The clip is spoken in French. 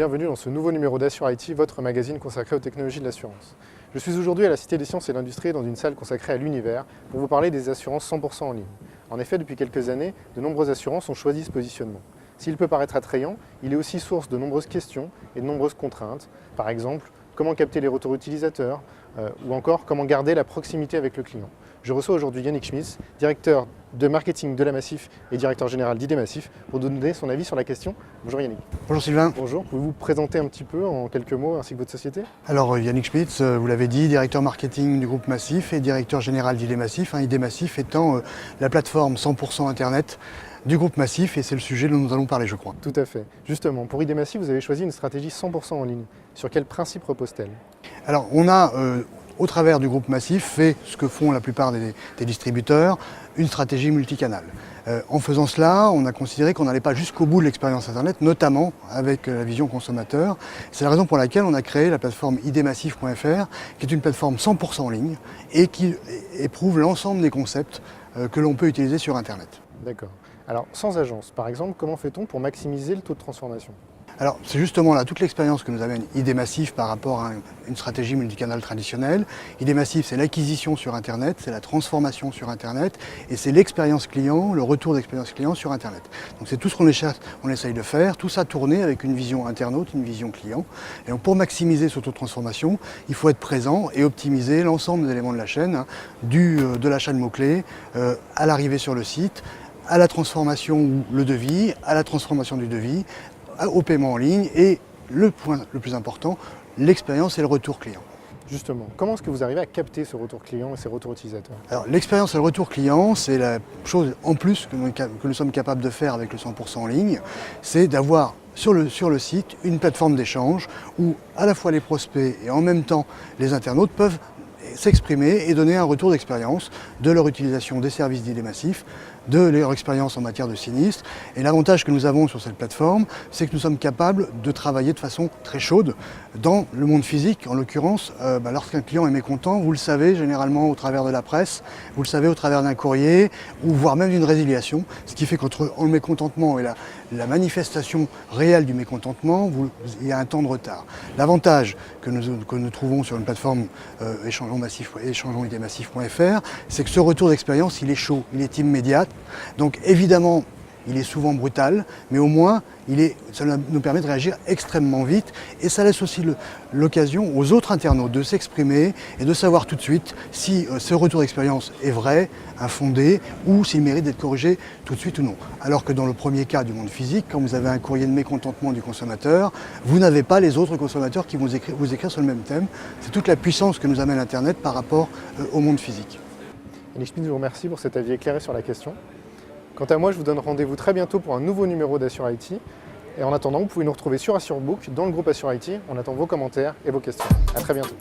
bienvenue dans ce nouveau numéro d'Assure IT, votre magazine consacré aux technologies de l'assurance. Je suis aujourd'hui à la Cité des Sciences et de l'Industrie dans une salle consacrée à l'univers pour vous parler des assurances 100% en ligne. En effet, depuis quelques années, de nombreuses assurances ont choisi ce positionnement. S'il peut paraître attrayant, il est aussi source de nombreuses questions et de nombreuses contraintes. Par exemple, comment capter les retours utilisateurs ou encore comment garder la proximité avec le client. Je reçois aujourd'hui Yannick Schmitz, directeur de marketing de la Massif et directeur général d'ID Massif, pour nous donner son avis sur la question. Bonjour Yannick. Bonjour Sylvain. Bonjour, pouvez-vous vous présenter un petit peu en quelques mots ainsi que votre société? Alors Yannick Schmitz, vous l'avez dit, directeur marketing du groupe Massif et directeur général d'ID Massif. ID Massif étant la plateforme 100% Internet du groupe Massif, et c'est le sujet dont nous allons parler, je crois. Tout à fait. Justement, pour ID Massif, vous avez choisi une stratégie 100% en ligne. Sur quel principe repose-t-elle? Alors on a, au travers du groupe Massif, fait ce que font la plupart des distributeurs, une stratégie multicanale. En faisant cela, on a considéré qu'on n'allait pas jusqu'au bout de l'expérience Internet, notamment avec la vision consommateur. C'est la raison pour laquelle on a créé la plateforme idmassif.fr, qui est une plateforme 100% en ligne et qui éprouve l'ensemble des concepts que l'on peut utiliser sur Internet. D'accord. Alors, sans agence, par exemple, comment fait-on pour maximiser le taux de transformation? Alors, c'est justement là toute l'expérience que nous amène ID Massif par rapport à une stratégie multicanale traditionnelle. ID Massif, c'est l'acquisition sur Internet, c'est la transformation sur Internet et c'est l'expérience client, le retour d'expérience client sur Internet. Donc c'est tout ce qu'on essaye de faire, tout ça tourné avec une vision internaute, une vision client. Et donc, pour maximiser ce taux de transformation, il faut être présent et optimiser l'ensemble des éléments de la chaîne, de l'achat de mots-clés à l'arrivée sur le site, à la transformation ou le devis, à la transformation du devis, au paiement en ligne et le point le plus important, l'expérience et le retour client. Justement, comment est-ce que vous arrivez à capter ce retour client et ces retours utilisateurs? Alors l'expérience et le retour client, c'est la chose en plus que nous sommes capables de faire avec le 100% en ligne, c'est d'avoir sur le site une plateforme d'échange où à la fois les prospects et en même temps les internautes peuvent s'exprimer et donner un retour d'expérience de leur utilisation des services d'ID Massif, de leur expérience en matière de sinistre. Et l'avantage que nous avons sur cette plateforme, c'est que nous sommes capables de travailler de façon très chaude dans le monde physique. En l'occurrence, lorsqu'un client est mécontent, vous le savez généralement au travers de la presse, vous le savez au travers d'un courrier, ou voire même d'une résiliation, ce qui fait qu'entre le mécontentement et la manifestation réelle du mécontentement, il y a un temps de retard. L'avantage que nous trouvons sur une plateforme échangeons idmassif.fr, c'est que ce retour d'expérience, il est chaud, il est immédiat. Donc évidemment, il est souvent brutal, mais au moins, ça nous permet de réagir extrêmement vite et ça laisse aussi l'occasion aux autres internautes de s'exprimer et de savoir tout de suite si ce retour d'expérience est vrai, infondé ou s'il mérite d'être corrigé tout de suite ou non. Alors que dans le premier cas du monde physique, quand vous avez un courrier de mécontentement du consommateur, vous n'avez pas les autres consommateurs qui vont vous écrire sur le même thème. C'est toute la puissance que nous amène Internet par rapport au monde physique. Yannick Schmitz, je vous remercie pour cet avis éclairé sur la question. Quant à moi, je vous donne rendez-vous très bientôt pour un nouveau numéro d'Assure IT. Et en attendant, vous pouvez nous retrouver sur AssureBook, dans le groupe Assure IT. On attend vos commentaires et vos questions. À très bientôt.